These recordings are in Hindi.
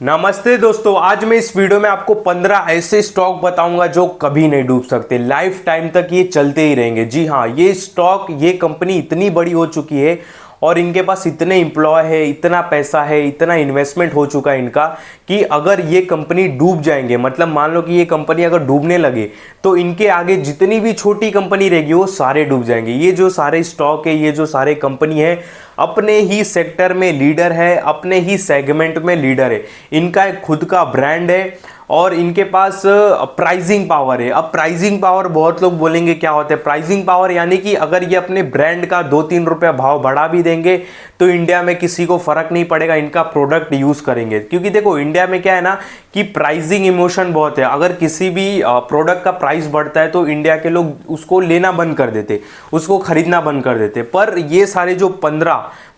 नमस्ते दोस्तों, आज मैं इस वीडियो में आपको 15 ऐसे स्टॉक बताऊंगा जो कभी नहीं डूब सकते। लाइफ टाइम तक ये चलते ही रहेंगे। जी हाँ, ये स्टॉक, ये कंपनी इतनी बड़ी हो चुकी है और इनके पास इतने एम्प्लॉय है, इतना पैसा है, इतना इन्वेस्टमेंट हो चुका है इनका कि अगर ये कंपनी डूब जाएंगे, मतलब मान लो कि ये कंपनी अगर डूबने लगे तो इनके आगे जितनी भी छोटी कंपनी रहेगी वो सारे डूब जाएंगे। ये जो सारे स्टॉक है, ये जो सारे कंपनी है, अपने ही सेक्टर में लीडर है, अपने ही सेगमेंट में लीडर है। इनका एक खुद का ब्रांड है और इनके पास प्राइसिंग पावर है। अब प्राइसिंग पावर बहुत लोग बोलेंगे क्या होता है प्राइसिंग पावर, यानी कि अगर ये अपने ब्रांड का 2-3 रुपया भाव बढ़ा भी देंगे तो इंडिया में किसी को फर्क नहीं पड़ेगा, इनका प्रोडक्ट यूज करेंगे। क्योंकि देखो इंडिया में क्या है ना कि प्राइसिंग इमोशन बहुत है। अगर किसी भी प्रोडक्ट का प्राइस बढ़ता है तो इंडिया के लोग उसको लेना बंद कर देते, उसको खरीदना बंद कर देते। पर ये सारे जो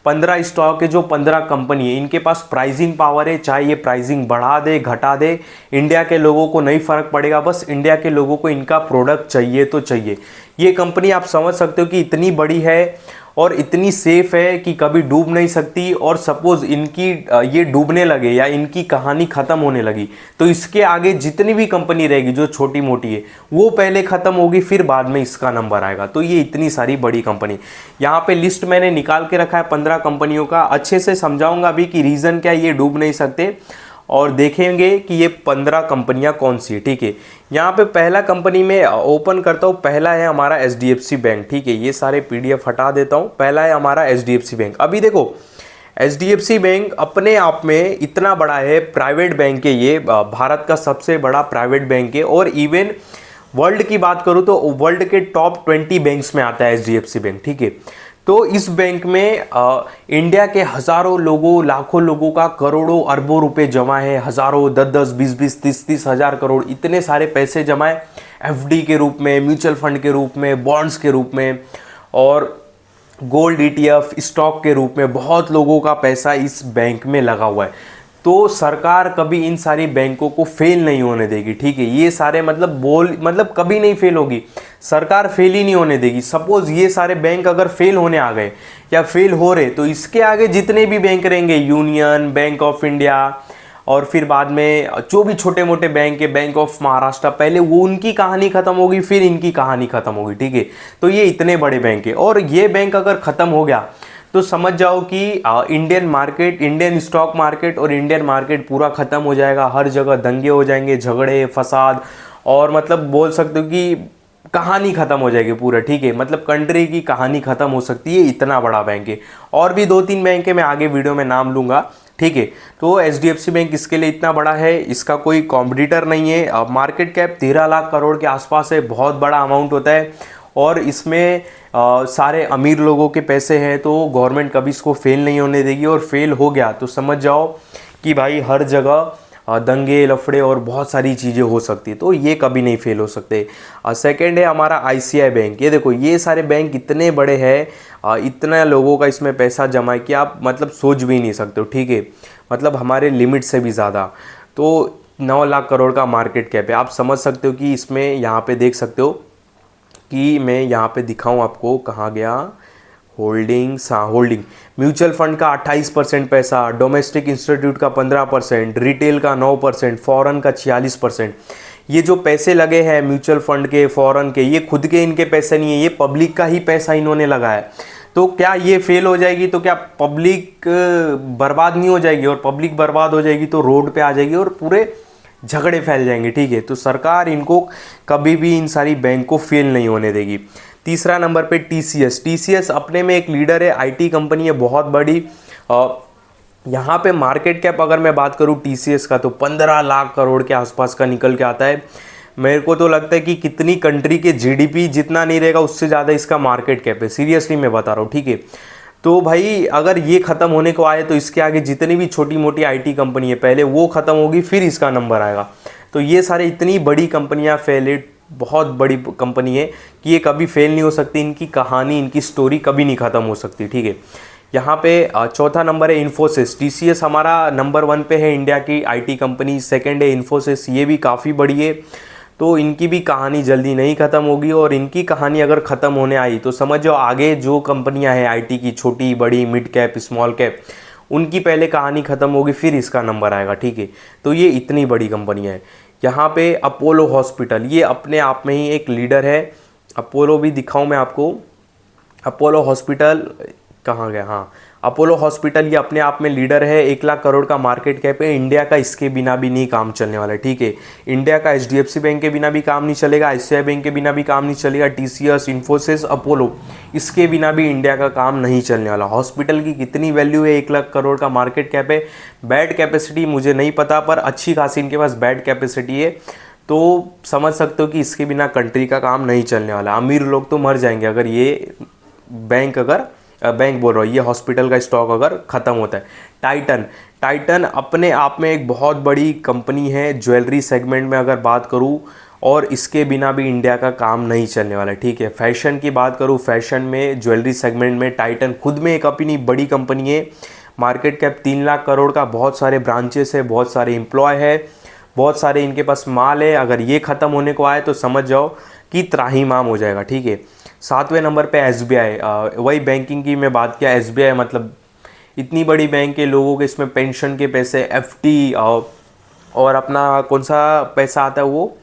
15 स्टॉक है, जो 15 कंपनी है, इनके पास प्राइसिंग पावर है। चाहे ये प्राइसिंग बढ़ा दे घटा दे, इंडिया के लोगों को नहीं फर्क पड़ेगा। बस इंडिया के लोगों को इनका प्रोडक्ट चाहिए तो चाहिए। ये कंपनी आप समझ सकते हो कि इतनी बड़ी है और इतनी सेफ है कि कभी डूब नहीं सकती। और सपोज इनकी ये डूबने लगे या इनकी कहानी खत्म होने लगी तो इसके आगे जितनी भी कंपनी रहेगी जो छोटी मोटी है वो पहले खत्म होगी, फिर बाद में इसका नंबर आएगा। तो ये इतनी सारी बड़ी कंपनी, यहाँ पे लिस्ट मैंने निकाल के रखा है 15 कंपनियों का। अच्छे से समझाऊंगा अभी कि रीजन क्या ये डूब नहीं सकते और देखेंगे कि ये 15 कंपनियां कौन सी है। ठीक है, यहाँ पे पहला कंपनी में ओपन करता हूँ। पहला है हमारा एचडीएफसी बैंक। ठीक है, ये सारे पीडीएफ हटा देता हूँ। पहला है हमारा एचडीएफसी बैंक। अभी देखो एचडीएफसी बैंक अपने आप में इतना बड़ा है, प्राइवेट बैंक है ये, भारत का सबसे बड़ा प्राइवेट बैंक है। और इवन वर्ल्ड की बात करूँ तो वर्ल्ड के टॉप 20 बैंक्स में आता है एचडीएफसी बैंक। ठीक है, तो इस बैंक में इंडिया के हजारों लोगों, लाखों लोगों का करोड़ों अरबों रुपए जमा है। हजारों, 10-10, 20-20, 30-30 हजार करोड़, इतने सारे पैसे जमा है एफडी के रूप में, म्यूचुअल फंड के रूप में, बॉन्ड्स के रूप में और गोल्ड ईटीएफ, स्टॉक के रूप में। बहुत लोगों का पैसा इस बैंक में लगा हुआ है। तो सरकार कभी इन सारी बैंकों को फेल नहीं होने देगी। ठीक है, ये सारे मतलब कभी नहीं फेल होगी, सरकार फेल ही नहीं होने देगी। सपोज ये सारे बैंक अगर फेल होने आ गए या फेल हो रहे तो इसके आगे जितने भी बैंक रहेंगे, यूनियन बैंक ऑफ इंडिया और फिर बाद में जो भी छोटे मोटे बैंक है, बैंक ऑफ महाराष्ट्र, पहले वो उनकी कहानी खत्म होगी, फिर इनकी कहानी खत्म होगी। ठीक है, तो ये इतने बड़े बैंक है और ये बैंक अगर खत्म हो गया तो समझ जाओ कि Indian market, Indian stock market और इंडियन मार्केट पूरा खत्म हो जाएगा। हर जगह दंगे हो जाएंगे, झगड़े, फसाद और मतलब बोल सकते हो कि कहानी खत्म हो जाएगी पूरा। ठीक है, मतलब कंट्री की कहानी खत्म हो सकती है, इतना बड़ा बैंक है। और भी 2-3 बैंक है, मैं आगे वीडियो में नाम लूंगा। ठीक है, तो एचडीएफसी बैंक इसके लिए इतना बड़ा है, इसका कोई कॉम्पिटिटर नहीं है। मार्केट कैप 13 लाख करोड़ के आसपास है, बहुत बड़ा अमाउंट होता है और इसमें सारे अमीर लोगों के पैसे हैं। तो गवर्नमेंट कभी इसको फेल नहीं होने देगी और फेल हो गया तो समझ जाओ कि भाई हर जगह दंगे, लफड़े और बहुत सारी चीज़ें हो सकती है। तो ये कभी नहीं फेल हो सकते। सेकंड है हमारा आईसीआई बैंक। ये देखो ये सारे बैंक इतने बड़े हैं, इतना लोगों का इसमें पैसा जमा है कि आप मतलब सोच भी नहीं सकते हो। ठीक है, मतलब हमारे लिमिट से भी ज़्यादा। तो 9 लाख करोड़ का मार्केट कैप है। आप समझ सकते हो कि इसमें यहाँ पे देख सकते हो कि मैं यहाँ पे दिखाऊं आपको, कहाँ गया होल्डिंग्स। हाँ, होल्डिंग म्यूचुअल फंड का 28% पैसा, डोमेस्टिक इंस्टीट्यूट का 15%, रिटेल का 9%, फॉरेन का 46%। ये जो पैसे लगे हैं म्यूचुअल फंड के, फॉरेन के, ये खुद के इनके पैसे नहीं है, ये पब्लिक का ही पैसा इन्होंने लगाया है। तो क्या ये फेल हो जाएगी तो क्या पब्लिक बर्बाद नहीं हो जाएगी? और पब्लिक बर्बाद हो जाएगी तो रोड पे आ जाएगी और पूरे झगड़े फैल जाएंगे। ठीक है, तो सरकार इनको कभी भी इन सारी बैंक को फेल नहीं होने देगी। तीसरा नंबर पे टीसीएस। टीसीएस अपने में एक लीडर है, आईटी कंपनी है बहुत बड़ी। यहाँ पे मार्केट कैप अगर मैं बात करूँ टीसीएस का तो 15 लाख करोड़ के आसपास का निकल के आता है। मेरे को तो लगता है कि कितनी कंट्री के जीडीपी जितना नहीं रहेगा उससे ज़्यादा इसका मार्केट कैप है, सीरियसली मैं बता रहा हूँ। ठीक है, तो भाई अगर ये ख़त्म होने को आए तो इसके आगे जितनी भी छोटी मोटी आईटी कंपनी है पहले वो ख़त्म होगी, फिर इसका नंबर आएगा। तो ये सारे इतनी बड़ी कंपनियां फेल, बहुत बड़ी कंपनी है कि ये कभी फेल नहीं हो सकती। इनकी कहानी, इनकी स्टोरी कभी नहीं ख़त्म हो सकती। ठीक है, यहाँ पे चौथा नंबर है इन्फोसिस। टीसीएस हमारा नंबर 1 पे है इंडिया की आईटी कंपनी। सेकंड है इन्फोसिस, ये भी काफ़ी बड़ी है। तो इनकी भी कहानी जल्दी नहीं ख़त्म होगी और इनकी कहानी अगर ख़त्म होने आई तो समझ जाओ आगे जो कंपनियां हैं आईटी की, छोटी बड़ी, मिड कैप, स्मॉल कैप, उनकी पहले कहानी ख़त्म होगी फिर इसका नंबर आएगा, ठीक है। तो ये इतनी बड़ी कंपनी है। यहाँ पे अपोलो हॉस्पिटल, ये अपने आप में ही एक लीडर है। अपोलो भी दिखाऊं मैं आपको, अपोलो हॉस्पिटल कहाँ गया, हाँ अपोलो हॉस्पिटल, ये अपने आप में लीडर है। 1 लाख करोड़ का मार्केट कैप है। इंडिया का इसके बिना भी नहीं काम चलने वाला है, ठीक है। इंडिया का HDFC बैंक के बिना भी काम नहीं चलेगा, ICICI बैंक के बिना भी काम नहीं चलेगा, TCS, इन्फोसिस, अपोलो, इसके बिना भी इंडिया का काम नहीं चलने वाला। हॉस्पिटल की कितनी वैल्यू है, 1 लाख करोड़ का मार्केट कैप है। बेड कैपेसिटी मुझे नहीं पता, पर अच्छी खासी इनके पास बेड कैपेसिटी है। तो समझ सकते हो कि इसके बिना कंट्री का काम नहीं चलने वाला। अमीर लोग तो मर जाएंगे अगर ये बैंक बोल रहा हूँ, ये हॉस्पिटल का स्टॉक अगर ख़त्म होता है। टाइटन अपने आप में एक बहुत बड़ी कंपनी है ज्वेलरी सेगमेंट में अगर बात करूँ, और इसके बिना भी इंडिया का काम नहीं चलने वाला, ठीक है। फैशन की बात करूँ, फैशन में ज्वेलरी सेगमेंट में टाइटन खुद में एक अपनी बड़ी कंपनी है। मार्केट कैप 3 लाख करोड़ का, बहुत सारे ब्रांचेस है, बहुत सारे एम्प्लॉय है, बहुत सारे इनके पास माल है। अगर ये ख़त्म होने को आए तो समझ जाओ कि त्राहीमाम हो जाएगा, ठीक है। 7वें नंबर पे SBI, वही बैंकिंग की मैं बात किया। SBI मतलब इतनी बड़ी बैंक के लोगों के इसमें पेंशन के पैसे, FD, और अपना कौन सा पैसा आता है वो,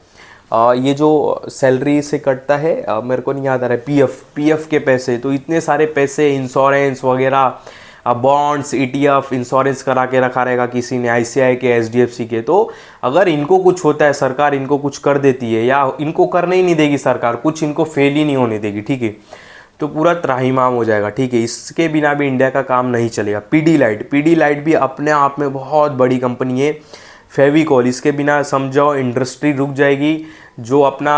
ये जो सैलरी से कटता है, मेरे को नहीं याद आ रहा है, PF के पैसे। तो इतने सारे पैसे, इंश्योरेंस वगैरह, बॉन्ड्स, ETF, इंश्योरेंस करा के रखा रहेगा किसी ने, ICICI के, HDFC के। तो अगर इनको कुछ होता है, सरकार इनको कुछ कर देती है, या इनको करने ही नहीं देगी सरकार, कुछ इनको फेल ही नहीं होने देगी, ठीक है, तो पूरा त्राहीमाम हो जाएगा, ठीक है। इसके बिना भी इंडिया का काम नहीं चलेगा। पीडीलाइट भी अपने आप में बहुत बड़ी कंपनी है। फेविकॉल, इसके बिना समझो इंडस्ट्री रुक जाएगी। जो अपना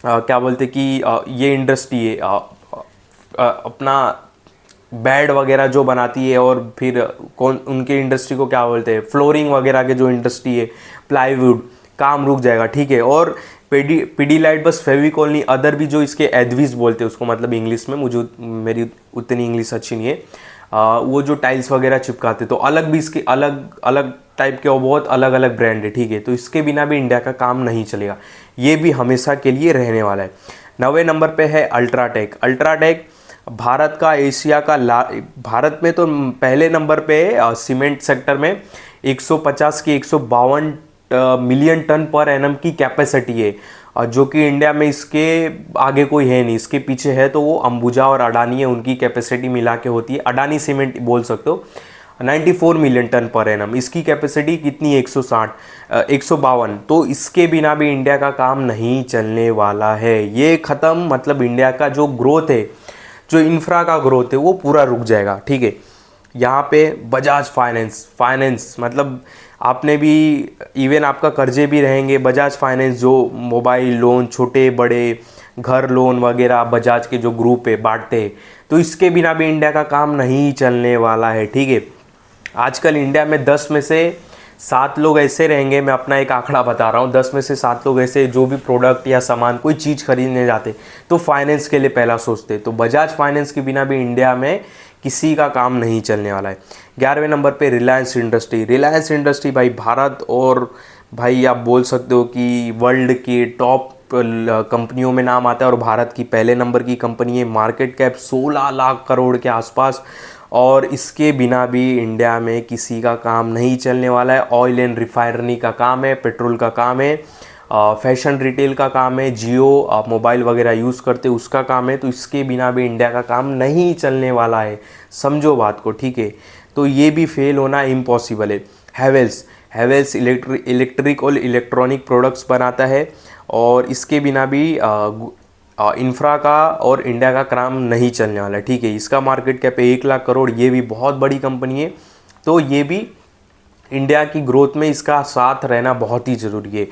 क्या बोलते कि ये इंडस्ट्री है, अपना बेड वगैरह जो बनाती है, और फिर कौन उनके इंडस्ट्री को क्या बोलते हैं, फ्लोरिंग वगैरह के जो इंडस्ट्री है, प्लाईवुड, काम रुक जाएगा, ठीक है। और पीडीलाइट बस फेविकॉल नहीं, अदर भी जो इसके एडविस बोलते हैं उसको, मतलब इंग्लिश में, मुझे मेरी उतनी इंग्लिश अच्छी नहीं है, वो जो टाइल्स वगैरह चिपकाते, तो अलग भी इसके अलग अलग टाइप के और बहुत अलग अलग ब्रांड है, ठीक है। तो इसके बिना भी इंडिया का काम नहीं चलेगा, ये भी हमेशा के लिए रहने वाला है। 9वें नंबर पे है अल्ट्राटेक भारत का, एशिया का, भारत में तो पहले नंबर पे है सीमेंट सेक्टर में। 150 की 152 मिलियन टन पर एनम की कैपेसिटी है, जो कि इंडिया में इसके आगे कोई है नहीं। इसके पीछे है तो वो अंबुजा और अडानी है, उनकी कैपेसिटी मिला के होती है। अडानी सीमेंट बोल सकते हो। 94 मिलियन टन पर एनम इसकी कैपेसिटी कितनी, 152। तो इसके बिना भी इंडिया का काम नहीं चलने वाला है। ये ख़त्म, मतलब इंडिया का जो ग्रोथ है, जो इंफ्रा का ग्रोथ है, वो पूरा रुक जाएगा, ठीक है। यहाँ पे बजाज फाइनेंस मतलब आपने भी, इवन आपका कर्जे भी रहेंगे, बजाज फाइनेंस जो मोबाइल लोन, छोटे बड़े घर लोन वगैरह बजाज के जो ग्रुप है बांटते हैं, तो इसके बिना भी इंडिया का काम नहीं चलने वाला है, ठीक है। आजकल इंडिया में 10 में से 7 लोग ऐसे रहेंगे, मैं अपना एक आंकड़ा बता रहा हूँ, 10 में से 7 लोग ऐसे जो भी प्रोडक्ट या सामान कोई चीज़ खरीदने जाते तो फाइनेंस के लिए पहला सोचते। तो बजाज फाइनेंस के बिना भी इंडिया में किसी का काम नहीं चलने वाला है। 11वें नंबर पे रिलायंस इंडस्ट्री भाई भारत, और भाई आप बोल सकते हो कि वर्ल्ड के टॉप कंपनियों में नाम आता है, और भारत की पहले नंबर की कंपनी है। मार्केट कैप 16 लाख करोड़ के आसपास, और इसके बिना भी इंडिया में किसी का काम नहीं चलने वाला है। ऑयल एंड रिफाइनरी का काम है, पेट्रोल का काम है, फैशन रिटेल का काम है, जियो आप मोबाइल वगैरह यूज़ करते उसका काम है। तो इसके बिना भी इंडिया का काम नहीं चलने वाला है, समझो बात को, ठीक है। तो ये भी फेल होना इम्पॉसिबल है। हैवेल्स इलेक्ट्रिक और इलेक्ट्रॉनिक प्रोडक्ट्स बनाता है, और इसके बिना भी इंफ्रा का और इंडिया का काम नहीं चलने वाला है, ठीक है। इसका मार्केट कैप है 1 लाख करोड़, ये भी बहुत बड़ी कंपनी है। तो ये भी इंडिया की ग्रोथ में इसका साथ रहना बहुत ही ज़रूरी है।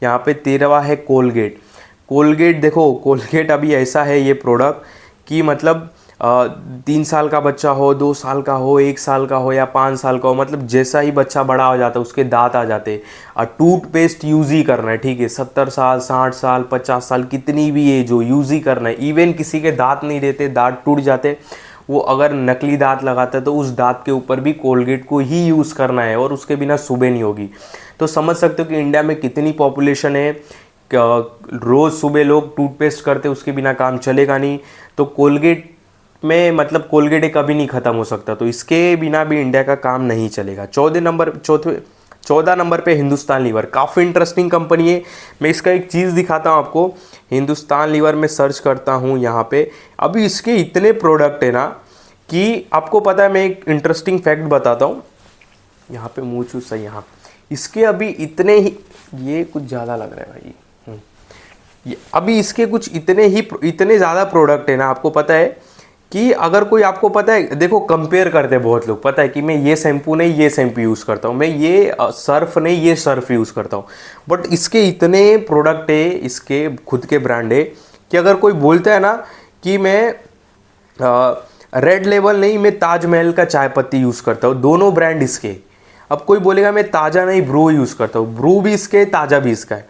यहाँ पे 13वां है कोलगेट। देखो कोलगेट अभी ऐसा है ये प्रोडक्ट कि मतलब 3 साल का बच्चा हो, 2 साल का हो, 1 साल का हो या 5 साल का हो, मतलब जैसा ही बच्चा बड़ा हो जाता है उसके दांत आ जाते हैं। और टूथपेस्ट यूज़ ही करना है, ठीक है। 70 साल, 60 साल, 50 साल, कितनी भी एज हो, यूज़ ही करना है। इवन किसी के दांत नहीं रहते, दांत टूट जाते, वो अगर नकली दांत लगाता है तो उस दांत के ऊपर भी कोलगेट को ही यूज़ करना है, और उसके बिना सुबह नहीं होगी। तो समझ सकते हो कि इंडिया में कितनी पॉपुलेशन है, रोज़ सुबह लोग टूथपेस्ट करते, उसके बिना काम चलेगा नहीं। तो कोलगेट में मतलब कोलगेट कभी नहीं ख़त्म हो सकता, तो इसके बिना भी इंडिया का काम नहीं चलेगा। 14 नंबर पे हिंदुस्तान लीवर, काफ़ी इंटरेस्टिंग कंपनी है। मैं इसका एक चीज़ दिखाता हूँ आपको। हिंदुस्तान लीवर में सर्च करता हूँ यहाँ पे, अभी इसके इतने प्रोडक्ट है ना कि आपको पता है। मैं एक इंटरेस्टिंग फैक्ट बताता हूँ, यहाँ पे मुँह चूस सही, यहाँ इसके अभी इतने ही, ये कुछ ज़्यादा लग रहा है भाई। अभी इसके कुछ इतने ज़्यादा प्रोडक्ट है ना, आपको पता है कि अगर कोई, आपको पता है, देखो कंपेयर करते हैं बहुत लोग, पता है कि मैं ये शैम्पू नहीं ये शैम्पू यूज़ करता हूँ, मैं ये सर्फ नहीं ये सर्फ यूज़ करता हूँ, बट इसके इतने प्रोडक्ट है, इसके खुद के ब्रांड है कि अगर कोई बोलता है ना कि मैं रेड लेबल नहीं, मैं ताजमहल का चाय पत्ती यूज़ करता हूँ, दोनों ब्रांड इसके। अब कोई बोलेगा मैं ताज़ा नहीं ब्रू यूज़ करता हूँ, ब्रू भी इसके ताज़ा भी इसका है।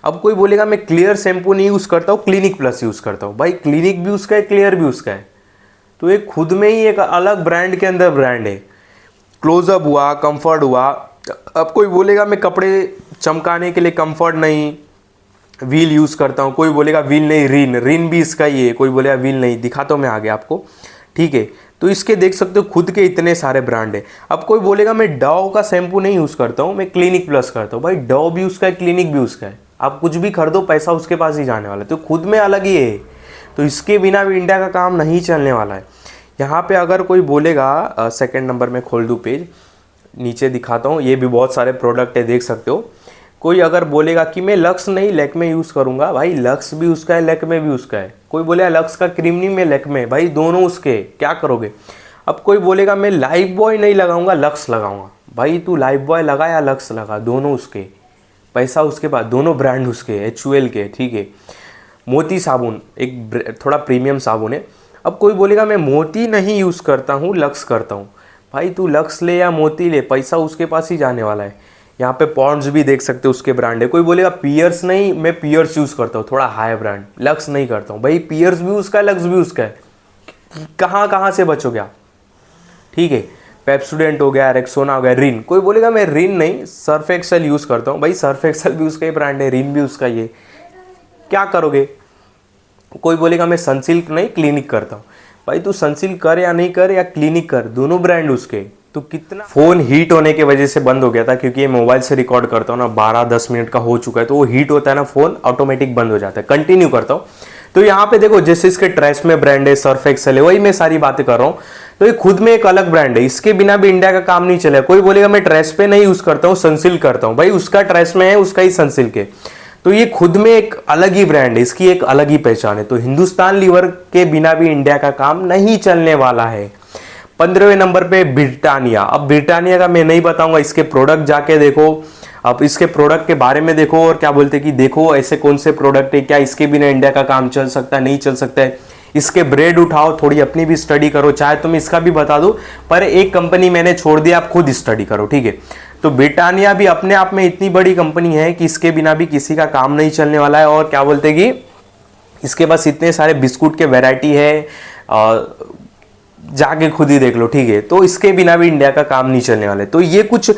अब कोई बोलेगा मैं क्लियर शैम्पू नहीं यूज़ करता हूँ, क्लिनिक प्लस यूज़ करता हूँ, भाई क्लिनिक भी उसका है क्लियर भी उसका है, तो ये खुद में ही एक अलग ब्रांड के अंदर ब्रांड है। क्लोजअप हुआ, कंफर्ट हुआ। अब कोई बोलेगा मैं कपड़े चमकाने के लिए कंफर्ट नहीं व्हील यूज़ करता हूँ, कोई बोलेगा व्हील नहीं रिन, रिन भी इसका ही है, कोई बोलेगा व्हील नहीं, दिखाता हूँ मैं आगे आपको, ठीक है। तो इसके देख सकते हो खुद के इतने सारे ब्रांड है। अब कोई बोलेगा मैं डव का शैम्पू नहीं यूज़ करता हूँ, मैं क्लिनिक प्लस करता हूँ, भाई डव भी उसका है क्लिनिक भी उसका है, आप कुछ भी खरीदो पैसा उसके पास ही जाने वाला है, तो खुद में अलग ही है। तो इसके बिना भी इंडिया का काम नहीं चलने वाला है। यहाँ पे अगर कोई बोलेगा, सेकंड नंबर में खोल दूँ पेज, नीचे दिखाता हूँ, ये भी बहुत सारे प्रोडक्ट है देख सकते हो। कोई अगर बोलेगा कि मैं लक्स नहीं लैक्मे यूज़ करूँगा, भाई लक्स भी उसका है लैक्मे भी उसका है। कोई बोलेगा लक्स का क्रीम नहीं मैं लैक्मे, भाई दोनों उसके, क्या करोगे। अब कोई बोलेगा मैं लाइफ बॉय नहीं लगाऊंगा लक्स लगाऊंगा, भाई तू लाइफ बॉय लगा या लक्स लगा, दोनों उसके, पैसा उसके पास, दोनों ब्रांड उसके, HUL के, ठीक है। मोती साबुन एक थोड़ा प्रीमियम साबुन है। अब कोई बोलेगा मैं मोती नहीं यूज़ करता हूँ लक्स करता हूँ, भाई तू लक्स ले या मोती ले, पैसा उसके पास ही जाने वाला है। यहाँ पे पॉन्ड्स भी देख सकते हो उसके ब्रांड है। कोई बोलेगा पियर्स नहीं, मैं पियर्स यूज़ करता हूँ थोड़ा हाई ब्रांड, लक्स नहीं करता हूँ, भाई पियर्स भी उसका है लक्स भी उसका है, कहाँ से बचोगे आप, ठीक है। पेप्सोडेंट हो गया, रेक्सोना हो गया, रिन, कोई बोलेगा मैं रिन नहीं सर्फ एक्सेल यूज़ करता हूँ, भाई सर्फ एक्सेल भी उसका ही ब्रांड है, रिन भी उसका ही है, क्या करोगे। कोई बोलेगा मैं सनसिल्क नहीं क्लिनिक करता हूँ, भाई तू सनसिल्क कर या नहीं कर या क्लिनिक कर, दोनों ब्रांड उसके। तो कितना फ़ोन हीट होने की वजह से बंद हो गया था, क्योंकि ये मोबाइल से रिकॉर्ड करता हूँ ना, 12-10 मिनट का हो चुका है, तो वो हीट होता है ना, फ़ोन ऑटोमेटिक बंद हो जाता है। कंटिन्यू करता हूँ। तो यहाँ पे देखो जैसे इसके ट्रेस में ब्रांड है, सर्फ एक्सेल है, वही मैं सारी बातें कर रहा हूँ। तो ये खुद में एक अलग ब्रांड है, इसके बिना भी इंडिया का काम नहीं चलेगा। कोई बोलेगा मैं ट्रेस पे नहीं यूज़ करता हूँ सनसिल्क करता हूँ, भाई उसका ट्रेस में है उसका ही सनसिल्क है, तो ये खुद में एक अलग ही ब्रांड है, इसकी एक अलग ही पहचान है। तो हिंदुस्तान लीवर के बिना भी इंडिया का काम नहीं चलने वाला है। 15वें नंबर पे ब्रिटानिया। अब ब्रिटानिया का मैं नहीं बताऊंगा, इसके प्रोडक्ट जाके देखो, अब इसके प्रोडक्ट के बारे में देखो और क्या बोलते कि देखो ऐसे कौन से प्रोडक्ट है, क्या इसके बिना इंडिया का काम चल सकता है नहीं चल सकता है। इसके ब्रेड उठाओ, थोड़ी अपनी भी स्टडी करो, चाहे तुम इसका भी बता दो, पर एक कंपनी मैंने छोड़ दिया, आप खुद स्टडी करो, ठीक है। तो ब्रिटानिया भी अपने आप में इतनी बड़ी कंपनी है कि इसके बिना भी किसी का काम नहीं चलने वाला है। और क्या बोलते कि इसके पास इतने सारे बिस्कुट के वैरायटी है, जाके खुद ही देख लो, ठीक है। तो इसके बिना भी इंडिया का काम नहीं चलने वाला है। तो ये कुछ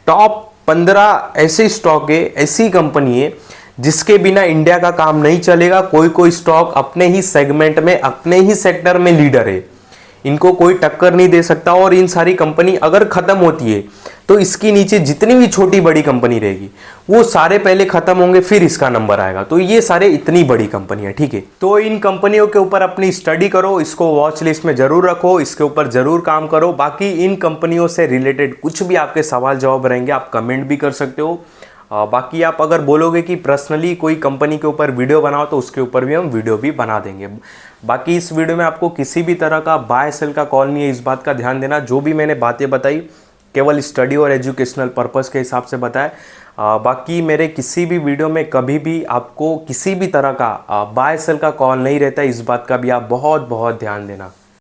टॉप 15 ऐसे स्टॉक है, ऐसी कंपनी है जिसके बिना इंडिया का काम नहीं चलेगा। कोई स्टॉक अपने ही सेगमेंट में, अपने ही सेक्टर में लीडर है, इनको कोई टक्कर नहीं दे सकता। और इन सारी कंपनी अगर खत्म होती है तो इसकी नीचे जितनी भी छोटी बड़ी कंपनी रहेगी वो सारे पहले खत्म होंगे, फिर इसका नंबर आएगा। तो ये सारे इतनी बड़ी कंपनी है, ठीक है। तो इन कंपनियों के ऊपर अपनी स्टडी करो, इसको वॉच लिस्ट में जरूर रखो, इसके ऊपर जरूर काम करो। बाकी इन कंपनियों से रिलेटेड कुछ भी आपके सवाल जवाब रहेंगे, आप कमेंट भी कर सकते हो। बाकी आप अगर बोलोगे कि पर्सनली कोई कंपनी के ऊपर वीडियो बनाओ तो उसके ऊपर भी हम वीडियो भी बना देंगे। बाकी इस वीडियो में आपको किसी भी तरह का बाय सेल का कॉल नहीं है, इस बात का ध्यान देना। जो भी मैंने बातें बताई केवल स्टडी और एजुकेशनल पर्पस के हिसाब से बताया। बाकी मेरे किसी भी वीडियो में कभी भी आपको किसी भी तरह का बाय सेल का कॉल नहीं रहता है, इस बात का भी आप बहुत बहुत ध्यान देना।